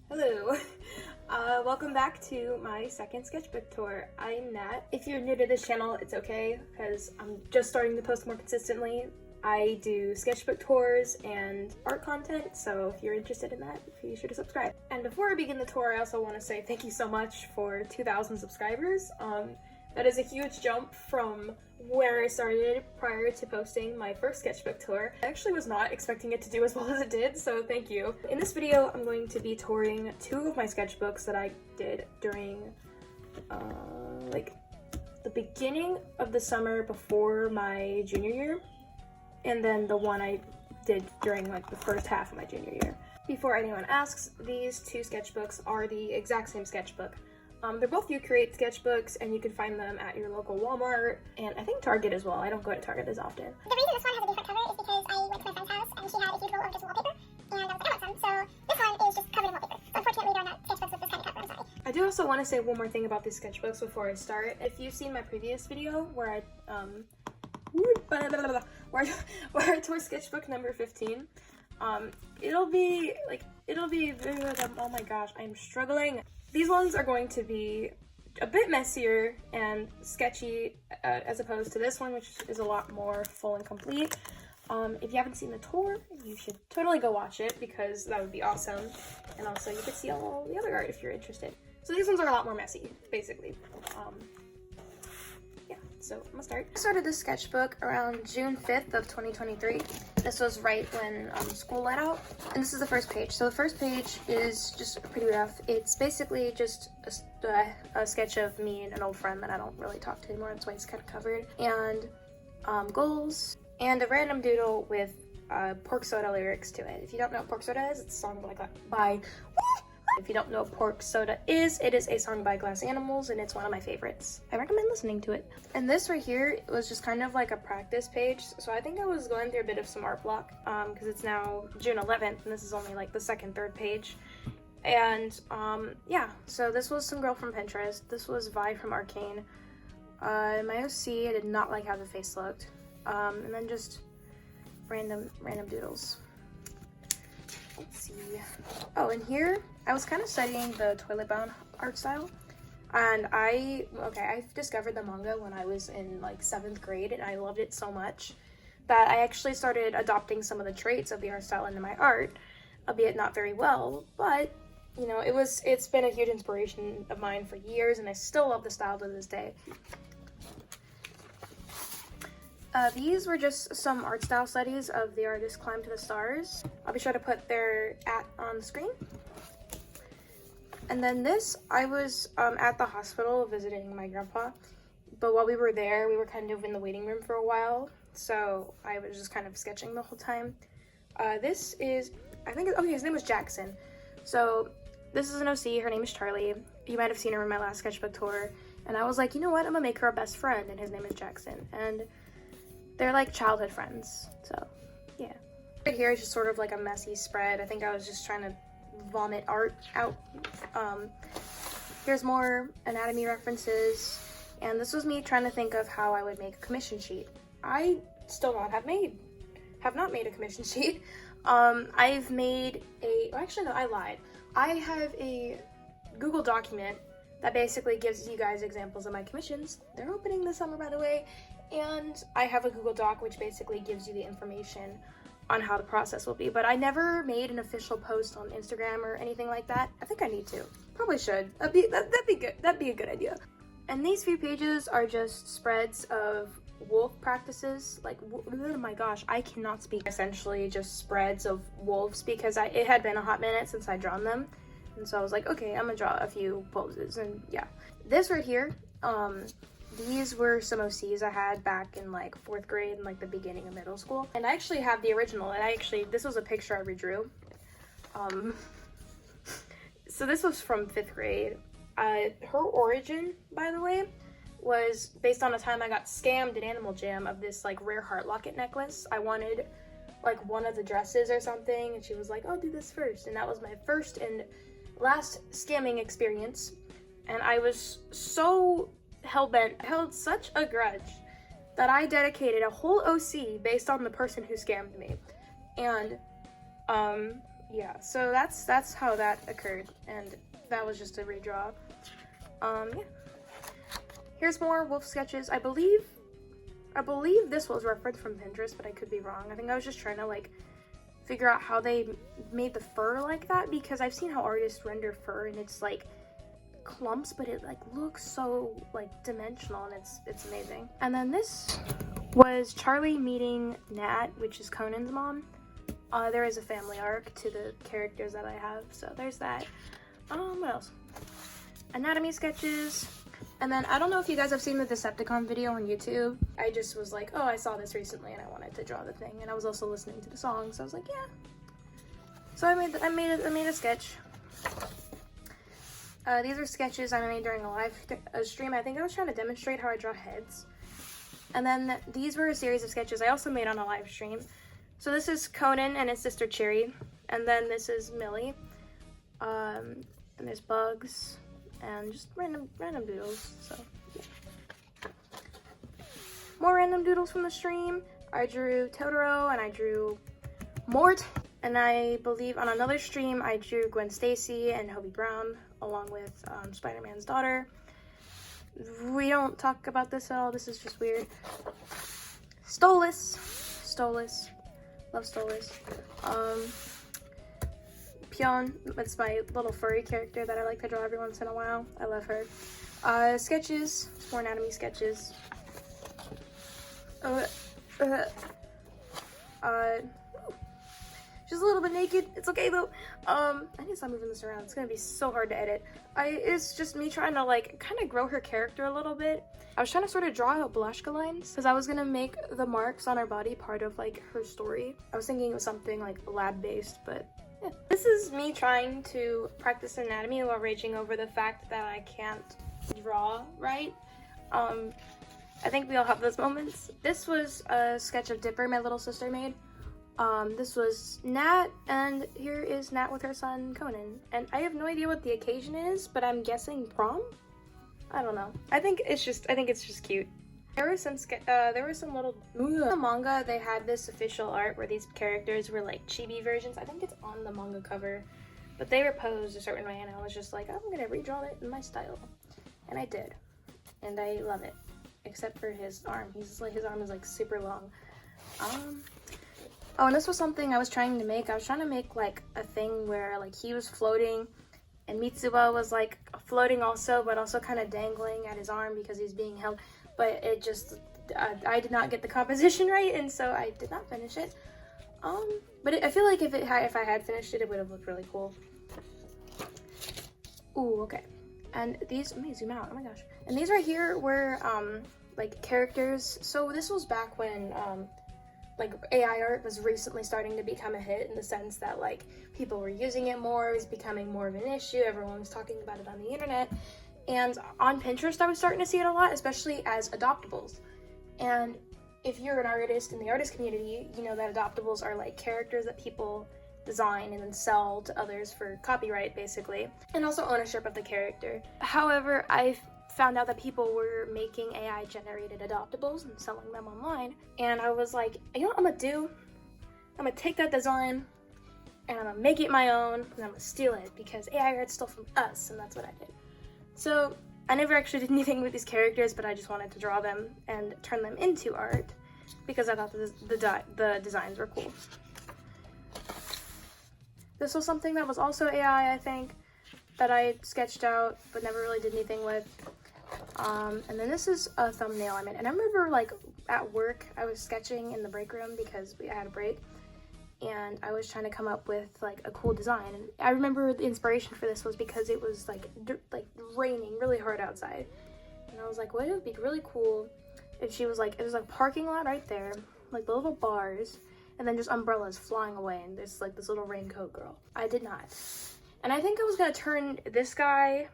Hello. Welcome back to my second sketchbook tour. I'm Nat. If you're new to this channel, it's okay because I'm just starting to post more consistently. I do sketchbook tours and art content, so if you're interested in that, be sure to subscribe. And before I begin the tour, I also want to say thank you so much for 2,000 subscribers. That is a huge jump from where I started prior to posting my first sketchbook tour. I actually was not expecting it to do as well as it did, so thank you. In this video, I'm going to be touring two of my sketchbooks that I did during like the beginning of the summer before my junior year, and then the one I did during like the first half of my junior year. Before anyone asks, these two sketchbooks are the exact same sketchbook. They're both You Create sketchbooks, and you can find them at your local Walmart, and I think Target as well. I don't go to Target as often. The reason this one has a different cover is because I went to my friend's house and she had a huge roll of just wallpaper, and I was like, I want some. So this one is just covered in wallpaper. So unfortunately, there are not sketchbooks with this kind of cover, I'm sorry. I do also want to say one more thing about these sketchbooks before I start. If you've seen my previous video where I where I tore sketchbook number 15, it'll be oh my gosh, I'm struggling. These ones are going to be a bit messier and sketchy as opposed to this one, which is a lot more full and complete. If you haven't seen the tour, you should totally go watch it because that would be awesome. And also you could see all the other art if you're interested. So these ones are a lot more messy, basically. Yeah, so I'm gonna start. I started this sketchbook around June 5th of 2023. This was right when school let out. And this is the first page. So the first page is just pretty rough. It's basically just a sketch of me and an old friend that I don't really talk to anymore. That's why it's kind of covered. And goals. And a random doodle with Pork Soda lyrics to it. If you don't know what Pork Soda is, it's a song by If you don't know what Pork Soda is, it is a song by Glass Animals, and it's one of my favorites. I recommend listening to it. And this right here was just kind of like a practice page, so I think I was going through a bit of some art block, because it's now June 11th, and this is only like the second, third page. And yeah, so this was some girl from Pinterest. This was Vi from Arcane. My OC, I did not like how the face looked. And then just random doodles. Let's see. Oh, and here I was kind of studying the toilet bound art style, and I discovered the manga when I was in like 7th grade, and I loved it so much that I actually started adopting some of the traits of the art style into my art, albeit not very well, but you know, it's been a huge inspiration of mine for years, and I still love the style to this day. These were just some art style studies of the artist Climb to the Stars. I'll be sure to put their on the screen. And then this, I was at the hospital visiting my grandpa, but while we were there, we were kind of in the waiting room for a while, so I was just kind of sketching the whole time. This is, I think, his name was Jackson. So this is an OC, her name is Charlie. You might have seen her in my last sketchbook tour, and I was like, you know what, I'm gonna make her a best friend, and his name is Jackson. And they're like childhood friends, so yeah. Right here is just sort of like a messy spread. I think I was just trying to vomit art out. Here's more anatomy references, and this was me trying to think of how I would make a commission sheet. I still have not made a commission sheet. I've made actually no, I lied. I have a Google document that basically gives you guys examples of my commissions. They're opening this summer, by the way. And I have a Google Doc which basically gives you the information on how the process will be. But I never made an official post on Instagram or anything like that. I think I need to. Probably should. That'd be good. That'd be a good idea. And these few pages are just spreads of wolf practices. Like, oh my gosh, I cannot speak. Essentially just spreads of wolves because it had been a hot minute since I'd drawn them. And so I was like, okay, I'm gonna draw a few poses, and yeah. This right here, these were some OCs I had back in like 4th grade and like the beginning of middle school. And I actually have the original, and this was a picture I redrew. So this was from 5th grade. Her origin, by the way, was based on a time I got scammed at Animal Jam of this like rare heart locket necklace. I wanted like one of the dresses or something, and she was like, I'll do this first. And that was my first and last scamming experience. And I was so hell-bent, I held such a grudge that I dedicated a whole OC based on the person who scammed me. And yeah, so that's how that occurred, and that was just a redraw. Yeah. Here's more wolf sketches. I believe this was referenced from Pinterest, but I could be wrong. I think I was just trying to like figure out how they made the fur like that, because I've seen how artists render fur and it's like clumps, but it like looks so like dimensional, and it's amazing. And then this was Charlie meeting Nat, which is Conan's mom. There is a family arc to the characters that I have, so there's that. What else? Anatomy sketches. And then I don't know if you guys have seen the Decepticon video on YouTube. I just was like, oh, I saw this recently and I wanted to draw the thing, and I was also listening to the song, so I was like, yeah. So I made a sketch. These are sketches I made during a live stream. I think I was trying to demonstrate how I draw heads. And then these were a series of sketches I also made on a live stream. So this is Conan and his sister Cherry, and then this is Millie. And there's bugs and just random doodles. So yeah. More random doodles from the stream. I drew Totoro and I drew Mort, and I believe on another stream I drew Gwen Stacy and Hobie Brown along with Spider-Man's daughter. We don't talk about this at all. This is just weird. Stolas. Love Stolas. Pion, that's my little furry character that I like to draw every once in a while. I love her. Sketches, more anatomy sketches. She's a little bit naked. It's okay though. I need to stop moving this around. It's gonna be so hard to edit. It's just me trying to like kind of grow her character a little bit. I was trying to sort of draw out Blushka lines because I was gonna make the marks on her body part of like her story. I was thinking of something like lab-based, but yeah. This is me trying to practice anatomy while raging over the fact that I can't draw right. I think we all have those moments. This was a sketch of Dipper my little sister made. This was Nat, and here is Nat with her son Conan. And I have no idea what the occasion is, but I'm guessing prom? I don't know. I think it's just cute. There were some little in the manga. They had this official art where these characters were like chibi versions. I think it's on the manga cover, but they were posed a certain way, and I was just like, I'm gonna redraw it in my style, and I did, and I love it. Except for his arm. His arm is like super long. Oh, and this was something I was trying to make. I was trying to make like a thing where like he was floating and Mitsuba was like floating also, but also kind of dangling at his arm because he's being held. But it just, I did not get the composition right, and so I did not finish it. But I feel like if I had finished it, it would have looked really cool. Ooh, okay. And these, let me zoom out, oh my gosh. And these right here were like characters. So this was back when like AI art was recently starting to become a hit, in the sense that like people were using it more, it was becoming more of an issue, everyone was talking about it on the internet. And on Pinterest, I was starting to see it a lot, especially as adoptables. And if you're an artist in the artist community, you know that adoptables are like characters that people design and then sell to others for copyright, basically, and also ownership of the character. However, I found out that people were making AI generated adoptables and selling them online, and I was like, you know what I'm gonna do? I'm gonna take that design and I'm gonna make it my own, and I'm gonna steal it because AI art stole from us, and that's what I did. So I never actually did anything with these characters, but I just wanted to draw them and turn them into art because I thought the designs were cool. This was something that was also AI, I think, that I sketched out but never really did anything with. And then this is a thumbnail I made. And I remember like at work, I was sketching in the break room because I had a break. And I was trying to come up with like a cool design. And I remember the inspiration for this was because it was like raining really hard outside. And I was like, what would be really cool if she was like, it was like parking lot right there, like the little bars, and then just umbrellas flying away, and there's like this little raincoat girl. I did not. And I think I was gonna turn this guy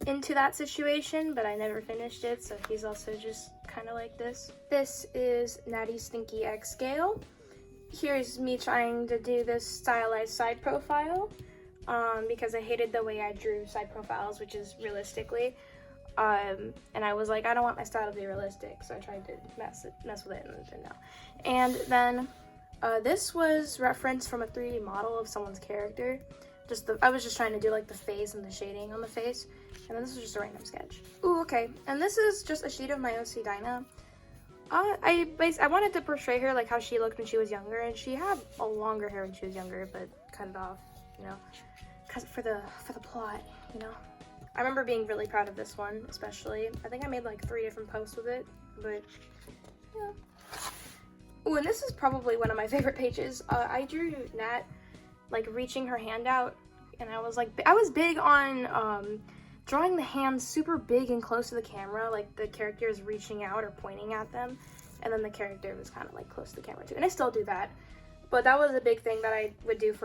into that situation, but I never finished it, so he's also just kind of like this. This is Natty Stinky X Scale. Here's me trying to do this stylized side profile, because I hated the way I drew side profiles, which is realistically. And I was like, I don't want my style to be realistic, so I tried to mess with it, and no. And then This was referenced from a 3D model of someone's character. I was just trying to do like the face and the shading on the face, and then this was just a random sketch. Ooh, okay. And this is just a sheet of my OC Dinah. I wanted to portray her like how she looked when she was younger, and she had a longer hair when she was younger, but cut it off, you know, cause for the plot, you know. I remember being really proud of this one, especially. I think I made like 3 different posts with it, but yeah. Ooh, and this is probably one of my favorite pages. I drew Nat like reaching her hand out, and I was big on drawing the hands super big and close to the camera, like the character is reaching out or pointing at them, and then the character was kind of like close to the camera too. And I still do that, but that was a big thing that I did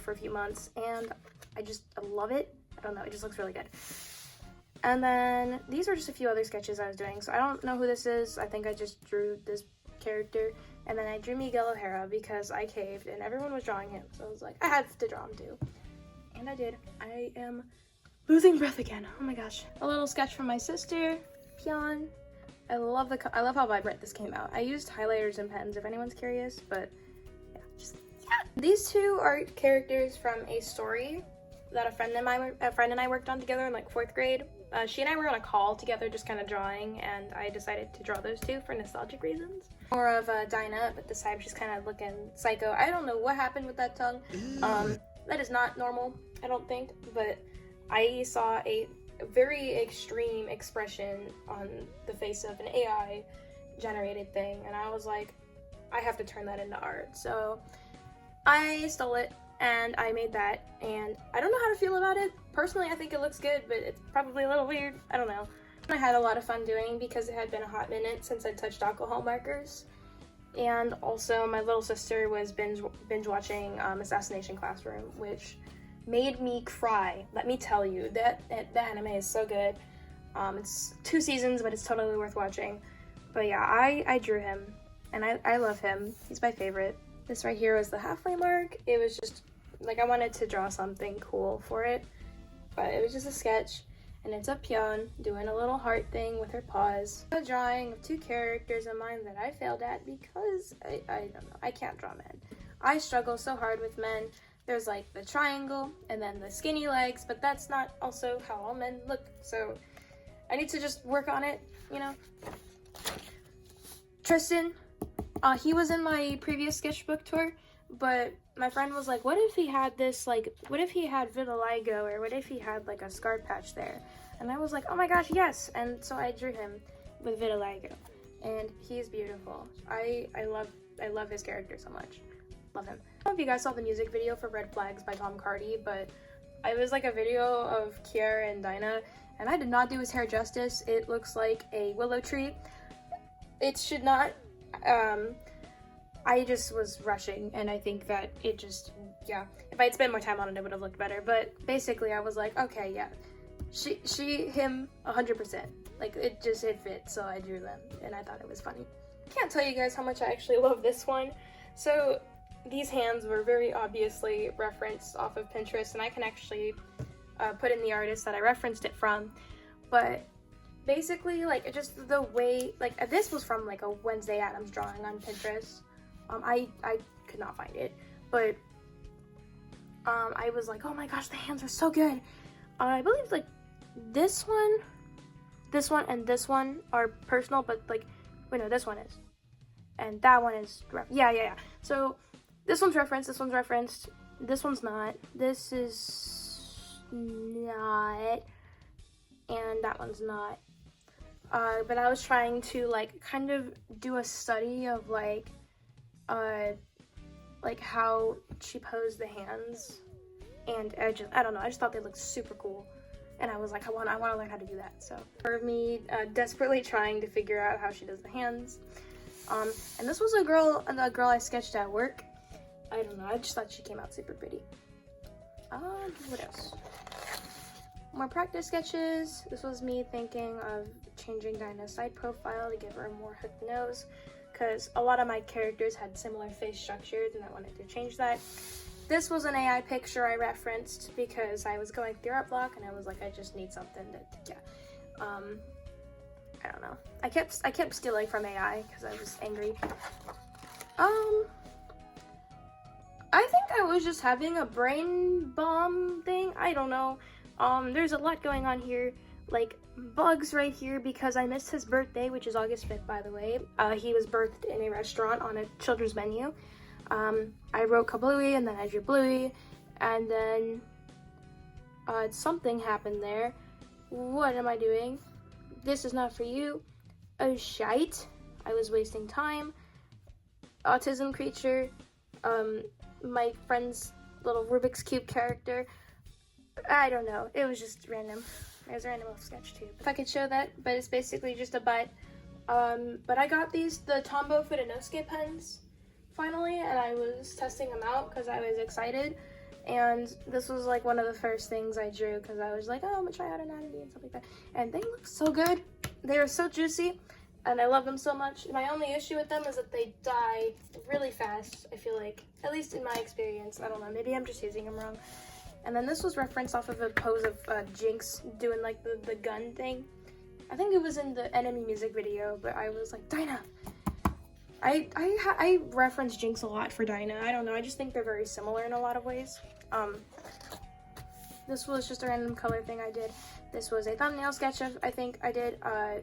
for a few months, and I love it. I don't know, it just looks really good. And then these are just a few other sketches I was doing, so I don't know who this is. I think I just drew this character, and then I drew Miguel O'Hara because I caved and everyone was drawing him, so I was like, I had to draw him too, and I did. I am losing breath again. Oh my gosh. A little sketch from my sister, Pion. I love how vibrant this came out. I used highlighters and pens if anyone's curious, but yeah. These two are characters from a story that a friend and I worked on together in like 4th grade. She and I were on a call together just kind of drawing, and I decided to draw those two for nostalgic reasons. More of Dinah, but this time she's kind of looking psycho. I don't know what happened with that tongue. That is not normal, I don't think, but I saw a very extreme expression on the face of an AI generated thing, and I was like, I have to turn that into art. So I stole it and I made that, and I don't know how to feel about it. Personally, I think it looks good, but it's probably a little weird. I don't know. I had a lot of fun doing because it had been a hot minute since I touched alcohol markers. And also my little sister was binge watching Assassination Classroom, which made me cry. Let me tell you, that anime is so good. It's 2 seasons, but it's totally worth watching. But yeah, I drew him, and I love him. He's my favorite. This right here was the halfway mark. It was just like I wanted to draw something cool for it, but it was just a sketch. And it's a Pion doing a little heart thing with her paws. A drawing of 2 characters of mine that I failed at because I don't know, I can't draw men. I struggle so hard with men. There's like the triangle and then the skinny legs, but that's not also how all men look. So I need to just work on it, you know. Tristan, he was in my previous sketchbook tour, but my friend was like, what if he had this, like, what if he had vitiligo, or what if he had like a scar patch there? And I was like, oh my gosh, yes. And so I drew him with vitiligo, and he's beautiful. I love his character so much. Love him. I don't know if you guys saw the music video for Red Flags by Tom Cardy, but it was like a video of Kiara and Dinah, and I did not do his hair justice. It looks like a willow tree. It should not. I just was rushing, and I think that it just, yeah, if I had spent more time on it, it would have looked better. But basically I was like, okay, yeah, him 100%. Like, it fit, so I drew them, and I thought it was funny. I can't tell you guys how much I actually love this one. So these hands were very obviously referenced off of Pinterest, and I can actually put in the artist that I referenced it from. But basically, like, just the way, like, this was from like a Wednesday Addams drawing on Pinterest. I could not find it, but I was like, oh my gosh, the hands are so good. I believe like this one, and this one are personal, but like, wait, no, this one is, and that one is, yeah. So this one's referenced, this one's referenced, this one's not, this is not, and that one's not. But I was trying to like kind of do a study of like how she posed the hands, and I don't know, I just thought they looked super cool, and I was like, I want to learn how to do that. So for me, desperately trying to figure out how she does the hands, and this was a girl I sketched at work. I don't know, I just thought she came out super pretty. What else? More practice sketches. This was me thinking of changing Dinah's side profile to give her a more hooked nose, because a lot of my characters had similar face structures, and I wanted to change that. This was an AI picture I referenced because I was going through art block, and I was like, I just need something to, yeah. I don't know. I kept stealing from AI because I was angry. I think I was just having a brain bomb thing. I don't know. There's a lot going on here. Like bugs right here because I missed his birthday, which is August 5th, by the way. He was birthed in a restaurant on a children's menu. I wrote Kablooey, and then I drew Bluey, and then something happened there. What am I doing? This is not for you. Oh, shite. I was wasting time. Autism creature. My friend's little Rubik's Cube character. I don't know. It was just random. It was a random little sketch too. If I could show that, but it's basically just a butt. But I got the Tombow Fudenosuke pens finally, and I was testing them out because I was excited. And this was like one of the first things I drew because I was like, oh, I'm gonna try out anatomy and stuff like that. And they look so good. They are so juicy, and I love them so much. My only issue with them is that they die really fast, I feel like. At least in my experience. I don't know, maybe I'm just using them wrong. And then this was referenced off of a pose of Jinx doing like the gun thing. I think it was in the Enemy music video, but I was like, Dinah. I reference Jinx a lot for Dinah. I don't know, I just think they're very similar in a lot of ways. This was just a random color thing I did. This was a thumbnail sketch of, I think I did, I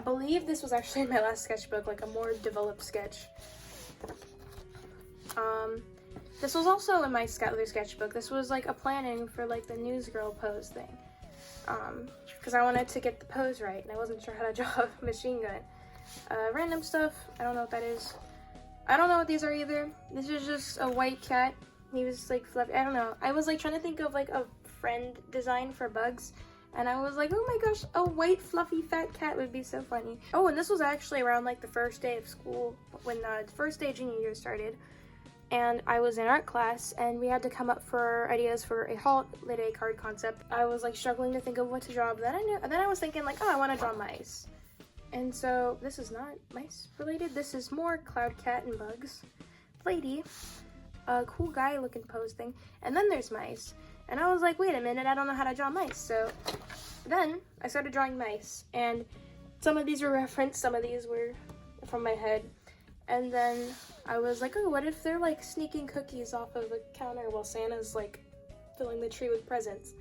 believe this was actually my last sketchbook, like a more developed sketch. This was also in my other sketchbook. This was like a planning for like the newsgirl pose thing. Because I wanted to get the pose right, and I wasn't sure how to draw a machine gun. Random stuff. I don't know what that is. I don't know what these are either. This is just a white cat. He was like fluffy. I don't know. I was like trying to think of like a friend design for bugs. And I was like, oh my gosh, a white fluffy fat cat would be so funny. Oh, and this was actually around like the first day of school, when the first day of junior year started. And I was in art class, and we had to come up for ideas for a holiday card concept. I was like struggling to think of what to draw, but then I was thinking like, oh, I want to draw mice. And so this is not mice related. This is more cloud cat and bugs. Lady, a cool guy looking pose thing. And then there's mice. And I was like, wait a minute, I don't know how to draw mice. So then I started drawing mice, and some of these were referenced, some of these were from my head. And then I was like, oh, what if they're like sneaking cookies off of a counter while Santa's like filling the tree with presents?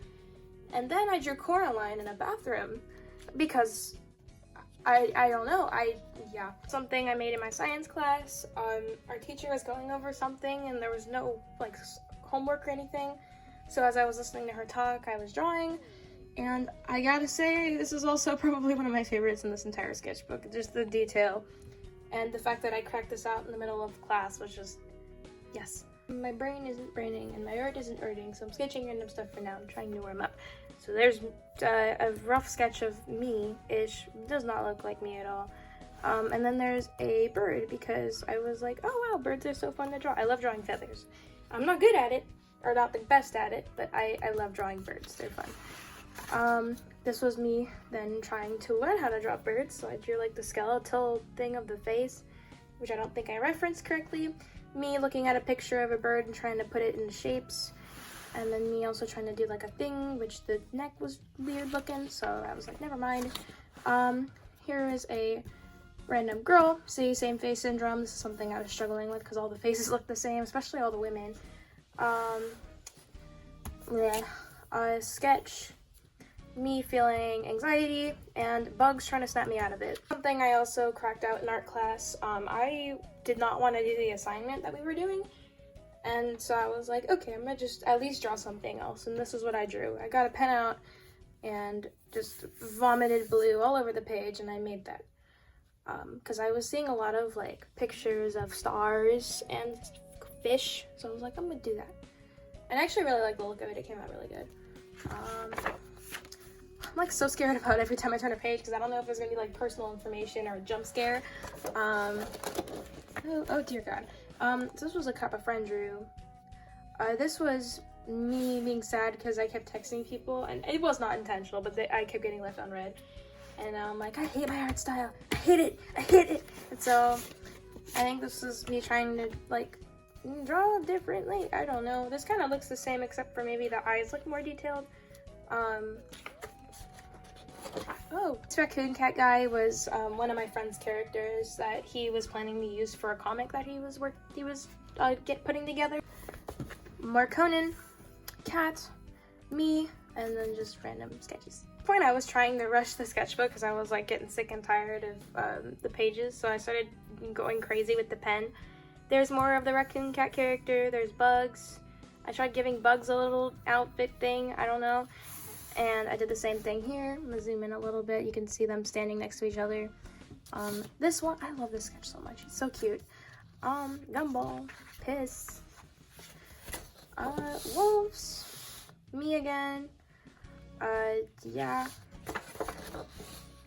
And then I drew Coraline in a bathroom because I don't know, something I made in my science class. Our teacher was going over something, and there was no like homework or anything. So as I was listening to her talk, I was drawing, and I gotta say, this is also probably one of my favorites in this entire sketchbook. Just the detail. And the fact that I cracked this out in the middle of class was just, yes. My brain isn't braining and my art isn't arting, so I'm sketching random stuff for now. I'm trying to warm up. So there's a rough sketch of me-ish. Does not look like me at all. And then there's a bird, because I was like, oh wow, birds are so fun to draw. I love drawing feathers. I'm not good at it, or not the best at it, but I love drawing birds. They're fun. This was me then trying to learn how to draw birds, so I drew like the skeletal thing of the face, which I don't think I referenced correctly. Me looking at a picture of a bird and trying to put it into shapes, and then me also trying to do like a thing, which the neck was weird looking, so I was like, never mind. Here is a random girl. See, same face syndrome. This is something I was struggling with because all the faces look the same, especially all the women. Sketch. Me feeling anxiety, and bugs trying to snap me out of it. Something I also cracked out in art class, I did not want to do the assignment that we were doing, and so I was like, okay, I'm gonna just at least draw something else, and this is what I drew. I got a pen out and just vomited blue all over the page, and I made that. Because I was seeing a lot of like pictures of stars and fish, so I was like, I'm gonna do that. And I actually really like the look of it. It came out really good. I'm like so scared about every time I turn a page because I don't know if there's gonna be like personal information or a jump scare. Oh dear God. So this was a cup a friend drew. This was me being sad because I kept texting people, and it was not intentional, but I kept getting left unread. And I'm like, I hate my art style. I hate it. I hate it. And so I think this is me trying to like draw differently. I don't know. This kind of looks the same except for maybe the eyes look more detailed. Oh, this raccoon cat guy was one of my friend's characters that he was planning to use for a comic that he was putting together. More Conan, cat, me, and then just random sketches. At one point I was trying to rush the sketchbook because I was like getting sick and tired of the pages, so I started going crazy with the pen. There's more of the raccoon cat character, there's Bugs. I tried giving Bugs a little outfit thing, I don't know. And I did the same thing here. I'm gonna zoom in a little bit, you can see them standing next to each other. This one, I love this sketch so much, it's so cute. Gumball, Piss, wolves, me again, yeah.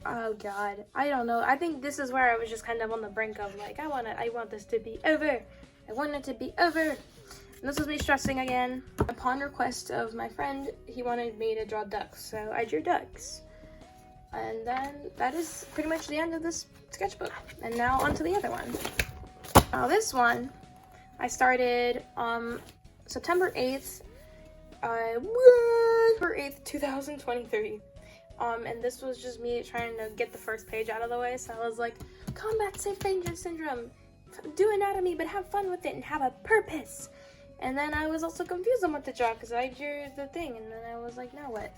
Oh god, I don't know. I think this is where I was just kind of on the brink of like, I want this to be over. I want it to be over. And this was me stressing again. Upon request of my friend, he wanted me to draw ducks, so I drew ducks. And then that is pretty much the end of this sketchbook. And now on to the other one. Now this one, I started September 8th, September 8th, 2023. And this was just me trying to get the first page out of the way. So I was like, combat safe danger syndrome, do anatomy, but have fun with it and have a purpose. And then I was also confused on what to draw because I drew the thing, and then I was like, now what?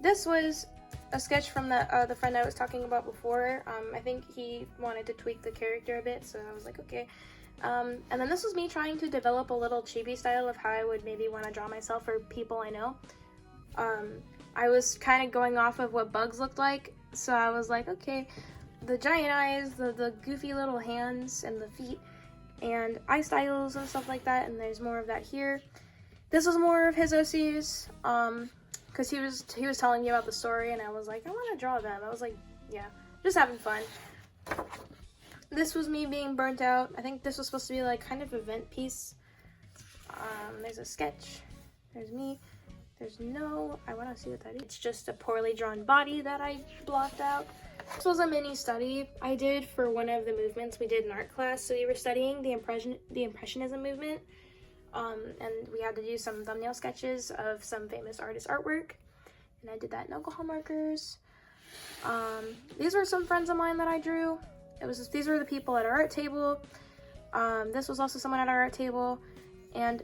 This was a sketch from the friend I was talking about before. I think he wanted to tweak the character a bit, so I was like, okay. And then this was me trying to develop a little chibi style of how I would maybe want to draw myself or people I know. I was kind of going off of what Bugs looked like, so I was like, okay, the giant eyes, the goofy little hands and the feet, and eye styles and stuff like that, and there's more of that here. This was more of his OCs, because he was telling me about the story, and I was like, I want to draw them. I was like, yeah, just having fun. This was me being burnt out. I think this was supposed to be like kind of event piece. There's a sketch. There's me. There's no, I want to see what that is. It's just a poorly drawn body that I blocked out. This was a mini study I did for one of the movements we did in art class. So we were studying the Impressionism movement. And we had to do some thumbnail sketches of some famous artist artwork. And I did that in alcohol markers. These were some friends of mine that I drew. These were the people at our art table. This was also someone at our art table. And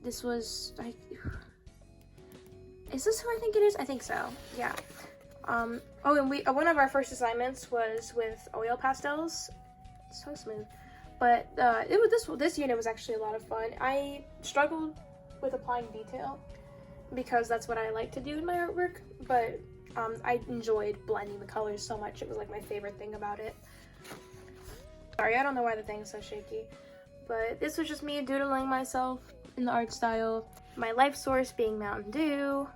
is this who I think it is? I think so, yeah. Oh, and one of our first assignments was with oil pastels. So smooth. But this unit was actually a lot of fun. I struggled with applying detail because that's what I like to do in my artwork, but I enjoyed blending the colors so much. It was like my favorite thing about it. Sorry, I don't know why the thing's so shaky, but this was just me doodling myself in the art style. My life source being Mountain Dew,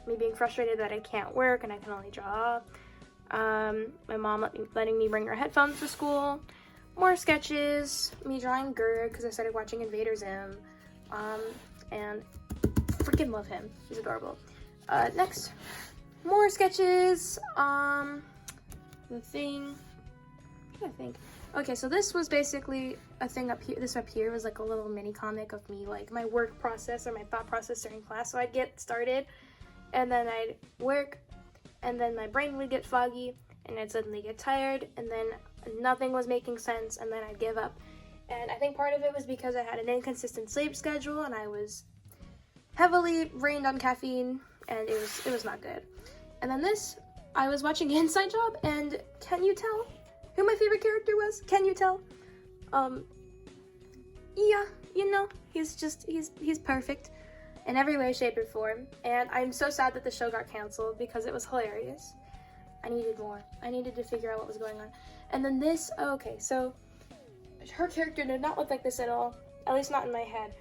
me being frustrated that I can't work and I can only draw. My mom letting me bring her headphones to school. More sketches, me drawing Gurg because I started watching Invader Zim, and freaking love him, he's adorable. Next, more sketches, the thing, I think. Okay, so this was basically a thing up here. This up here was like a little mini comic of me, like my work process or my thought process during class. So I'd get started, and then I'd work, and then my brain would get foggy, and I'd suddenly get tired, and then nothing was making sense, and then I'd give up. And I think part of it was because I had an inconsistent sleep schedule, and I was heavily rained on caffeine, and it was not good. And then this, I was watching Inside Job, and can you tell who my favorite character was? Can you tell? Yeah, you know, he's perfect in every way, shape, or form. And I'm so sad that the show got canceled because it was hilarious. I needed more. I needed to figure out what was going on. And then this, okay, so her character did not look like this at all, at least not in my head.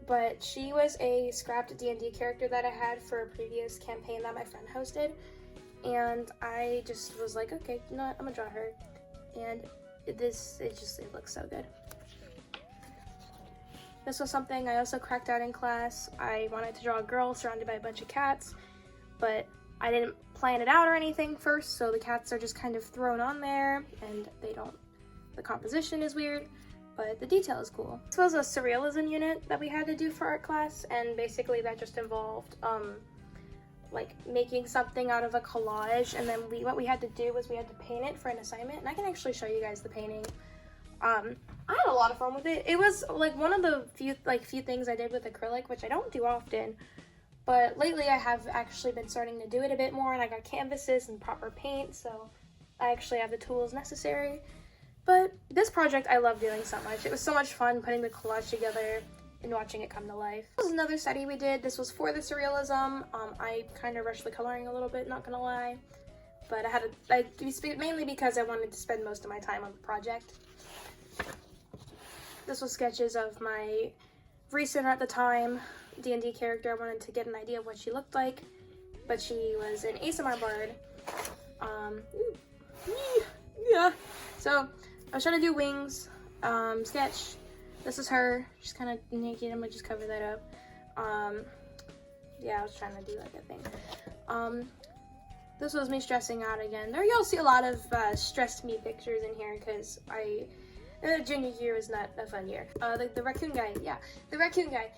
But she was a scrapped D&D character that I had for a previous campaign that my friend hosted. And I just was like, okay, you know what, I'm gonna draw her. And it looks so good. This was something I also cracked out in class. I wanted to draw a girl surrounded by a bunch of cats, but I didn't plan it out or anything first, so the cats are just kind of thrown on there, and the composition is weird, but the detail is cool. This was a surrealism unit that we had to do for art class, and basically that just involved like making something out of a collage, and then what we had to do was we had to paint it for an assignment, and I can actually show you guys the painting. I had a lot of fun with it. It was like one of the few things I did with acrylic, which I don't do often. But lately I have actually been starting to do it a bit more, and I got canvases and proper paint, so I actually have the tools necessary. But this project I love doing so much. It was so much fun putting the collage together and watching it come to life. This was another study we did. This was for the surrealism. I kind of rushed the coloring a little bit, not gonna lie. But mainly because I wanted to spend most of my time on the project. This was sketches of my recent, at the time, D&D character. I wanted to get an idea of what she looked like, but she was an ASMR bard. Yeah. So I was trying to do wings, sketch. This is her. She's kind of naked. I'm gonna just cover that up. Yeah, I was trying to do like a thing. This was me stressing out again. There you'll see a lot of stressed me pictures in here because junior year was not a fun year. The raccoon guy, yeah, the raccoon guy.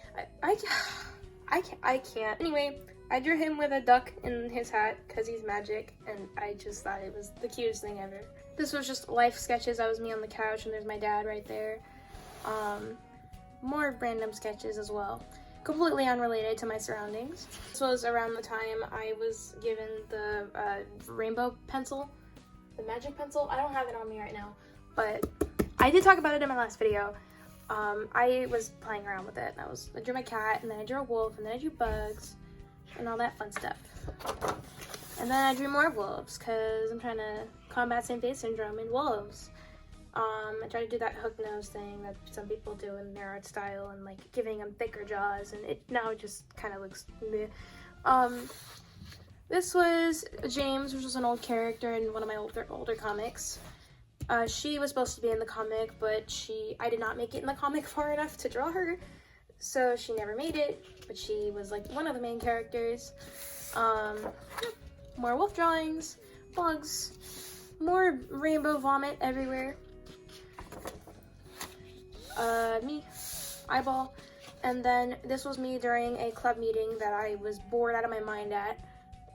I can't. Anyway, I drew him with a duck in his hat because he's magic, and I just thought it was the cutest thing ever. This was just life sketches. That was me on the couch, and there's my dad right there. More random sketches as well, completely unrelated to my surroundings. This was around the time I was given the rainbow pencil, the magic pencil. I don't have it on me right now, but I did talk about it in my last video. I was playing around with it, and I drew my cat, and then I drew a wolf, and then I drew bugs, and all that fun stuff. And then I drew more wolves, because I'm trying to combat same face syndrome in wolves. I tried to do that hook nose thing that some people do in their art style, and like giving them thicker jaws, and it now just kind of looks meh. This was James, which was an old character in one of my older comics. She was supposed to be in the comic, but I did not make it in the comic far enough to draw her, so she never made it, but she was like one of the main characters. More wolf drawings, bugs, more rainbow vomit everywhere. Me, eyeball, and then this was me during a club meeting that I was bored out of my mind at,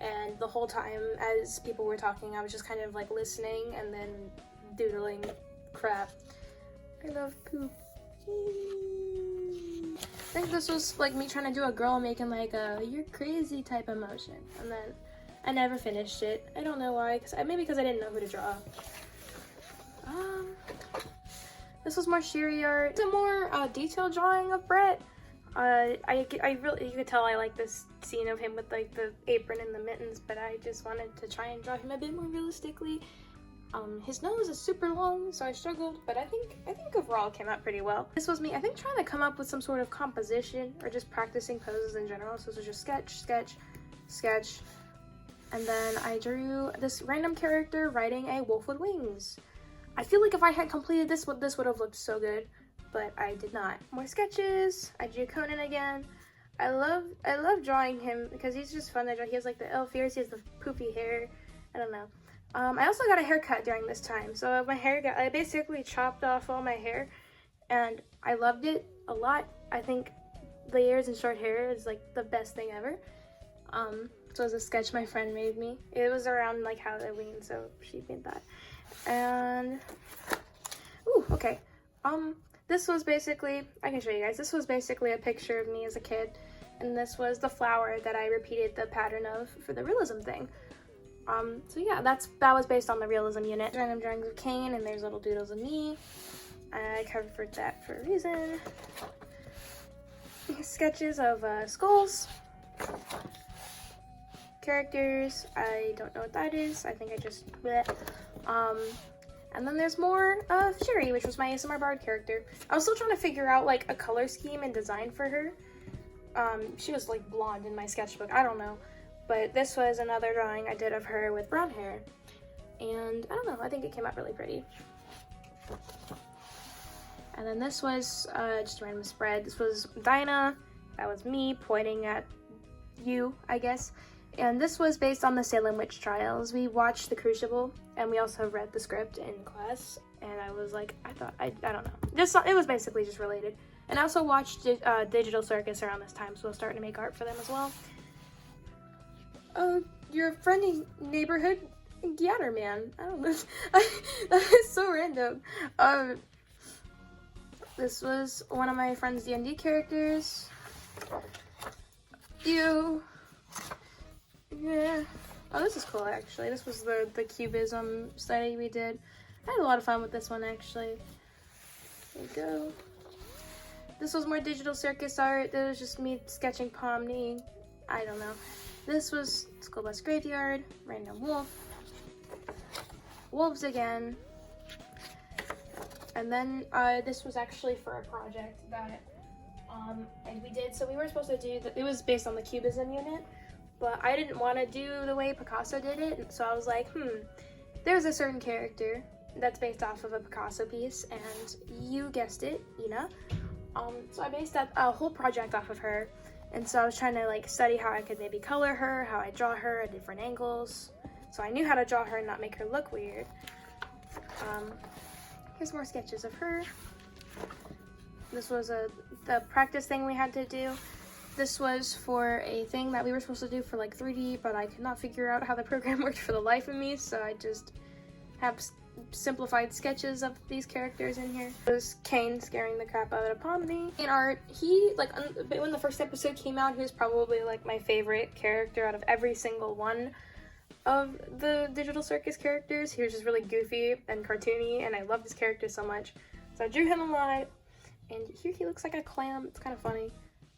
and the whole time as people were talking I was just kind of like listening and then doodling crap. I love poop. I think this was like me trying to do a girl making like a "you're crazy" type emotion, and then I never finished it. I don't know why, maybe because I didn't know who to draw. This was more Sherry art. Some more detailed drawing of Brett. You could tell I like this scene of him with like the apron and the mittens, but I just wanted to try and draw him a bit more realistically. His nose is super long, so I struggled, but I think overall it came out pretty well. This was me, I think, trying to come up with some sort of composition or just practicing poses in general. So this was just sketch, sketch, sketch. And then I drew this random character riding a wolf with wings. I feel like if I had completed this would have looked so good, but I did not. More sketches. I drew Conan again. I love drawing him because he's just fun to draw. He has like the elf ears, he has the poofy hair. I don't know. I also got a haircut during this time, so I basically chopped off all my hair, and I loved it a lot. I think layers and short hair is like the best thing ever. So it was a sketch my friend made me. It was around like Halloween, so she made that. And ooh, okay. This was basically, I can show you guys. This was basically a picture of me as a kid, and this was the flower that I repeated the pattern of for the realism thing. So yeah, that was based on the realism unit. Random drawings of Cain, and there's little doodles of me. I covered that for a reason. Sketches of skulls. Characters, I don't know what that is. I think I just bleh. And then there's more of Sherry, which was my ASMR Bard character. I was still trying to figure out like a color scheme and design for her. She was like blonde in my sketchbook, I don't know. But this was another drawing I did of her with brown hair. And I don't know, I think it came out really pretty. And then this was just a random spread. This was Dinah. That was me pointing at you, I guess. And this was based on the Salem witch trials. We watched The Crucible, and we also read the script in class. And I was like, I don't know. It was basically just related. And I also watched Digital Circus around this time, so I was starting to make art for them as well. Your friendly neighborhood Gatterman. I don't know. That is so random. This was one of my friend's D&D characters. Ew. Yeah. Oh, this is cool, actually. This was the cubism study we did. I had a lot of fun with this one, actually. There you go. This was more digital circus art. That was just me sketching Pomni. I don't know. This was School Bus Graveyard, Random Wolf, Wolves again. And then this was actually for a project that we did. So we were supposed to do, it was based on the Cubism unit, but I didn't want to do the way Picasso did it. So I was like, there's a certain character that's based off of a Picasso piece, and you guessed it, Ina. So I based that whole project off of her. And so I was trying to like study how I could maybe color her, how I draw her at different angles. So I knew how to draw her and not make her look weird. Here's more sketches of her. This was the practice thing we had to do. This was for a thing that we were supposed to do for like 3D, but I could not figure out how the program worked for the life of me, so I just have simplified sketches of these characters in here. It was Kane scaring the crap out of Pomni. In art, he, like, when the first episode came out, he was probably like my favorite character out of every single one of the Digital Circus characters. He was just really goofy and cartoony, and I loved his character so much. So I drew him a lot, and here he looks like a clam. It's kind of funny.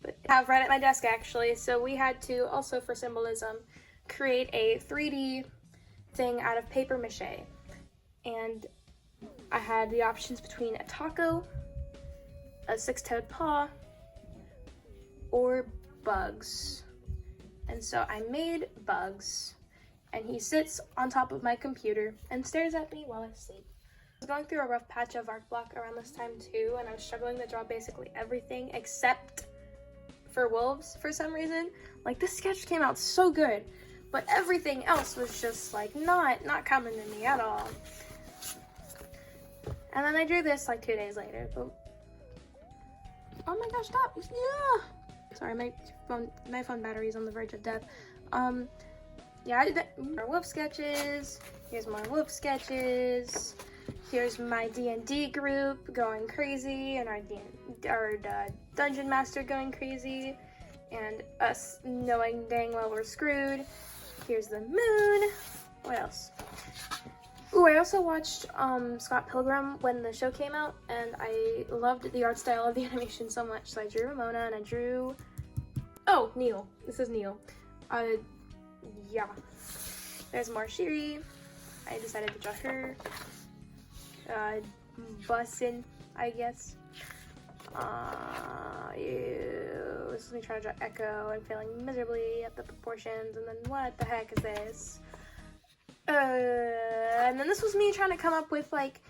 But I have right at my desk, actually, so we had to, also for symbolism, create a 3D thing out of paper mache. And I had the options between a taco, a six-toed paw, or Bugs. And so I made Bugs, and he sits on top of my computer and stares at me while I sleep. I was going through a rough patch of art block around this time too, and I was struggling to draw basically everything except for wolves for some reason. Like, this sketch came out so good, but everything else was just like not coming to me at all. And then I drew this like 2 days later. But oh my gosh, stop! Yeah. Sorry, my phone battery is on the verge of death. Yeah, I did that. More wolf sketches. Here's more wolf sketches. Here's my D&D group going crazy, and our dungeon master going crazy, and us knowing dang well we're screwed. Here's the moon. What else? Ooh, I also watched Scott Pilgrim when the show came out, and I loved the art style of the animation so much. So I drew Ramona, and I drew, oh, Neil. This is Neil. Yeah. There's more Shiri. I decided to draw her. Bussin', I guess. This is me trying to draw Echo and failing miserably at the proportions, and then what the heck is this? And then this was me trying to come up with, like,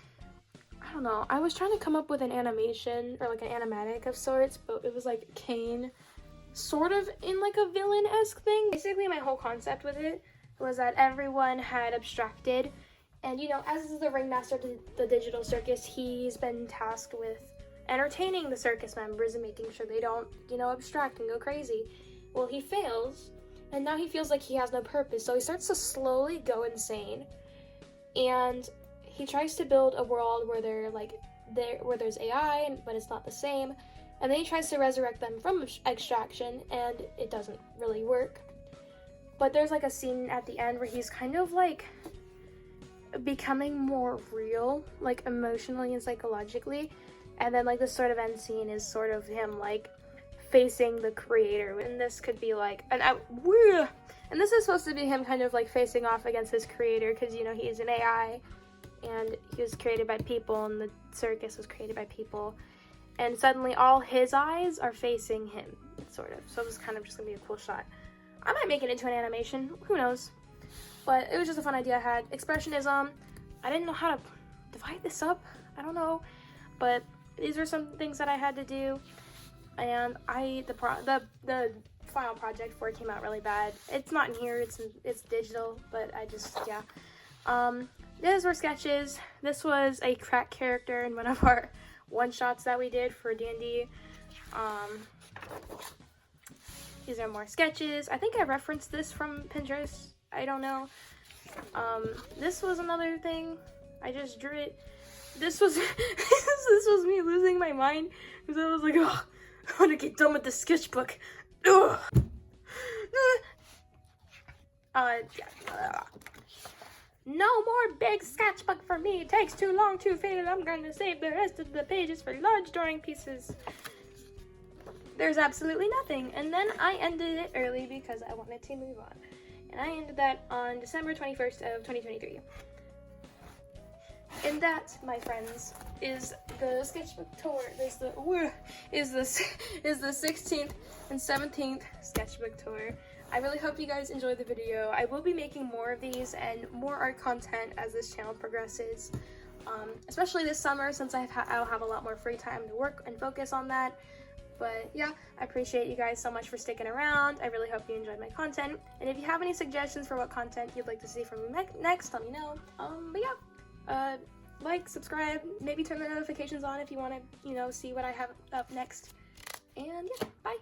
I don't know, I was trying to come up with an animation, or like an animatic of sorts, but it was like Kane, sort of in like a villain-esque thing. Basically, my whole concept with it was that everyone had abstracted, and you know, as the ringmaster of the Digital Circus, he's been tasked with entertaining the circus members and making sure they don't, you know, abstract and go crazy. Well, he fails, and now he feels like he has no purpose, so he starts to slowly go insane, and he tries to build a world where there's AI, but it's not the same, and then he tries to resurrect them from extraction, and it doesn't really work. But there's like a scene at the end where he's kind of like becoming more real, like emotionally and psychologically, and then like this sort of end scene is sort of him like facing the creator, and this could be like and this is supposed to be him kind of like facing off against his creator, because you know he's an AI and he was created by people, and the circus was created by people, and suddenly all his eyes are facing him, sort of. So this is kind of just gonna be a cool shot. I might make it into an animation, who knows, but it was just a fun idea I had. Expressionism, I didn't know how to divide this up, I don't know, but these were some things that I had to do, and the final project for it came out really bad. It's not in here, it's digital, but I just, yeah. These were sketches. This was a crack character in one of our one-shots that we did for D&D. These are more sketches. I think I referenced this from Pinterest. I don't know. This was another thing. I just drew it. this was this was me losing my mind because I was like, oh, I want to get done with the sketchbook. Ugh. Yeah. No more big sketchbook for me. It takes too long to fill. I'm going to save the rest of the pages for large drawing pieces. There's absolutely nothing. And then I ended it early because I wanted to move on. And I ended that on December 21st of 2023. And that, my friends, is the sketchbook tour. Is the 16th and 17th sketchbook tour. I really hope you guys enjoyed the video. I will be making more of these and more art content as this channel progresses, especially this summer since I'll have a lot more free time to work and focus on that. But yeah, I appreciate you guys so much for sticking around. I really hope you enjoyed my content. And if you have any suggestions for what content you'd like to see from me next, let me know. But yeah, like, subscribe, maybe turn the notifications on if you want to, see what I have up next. And yeah, bye.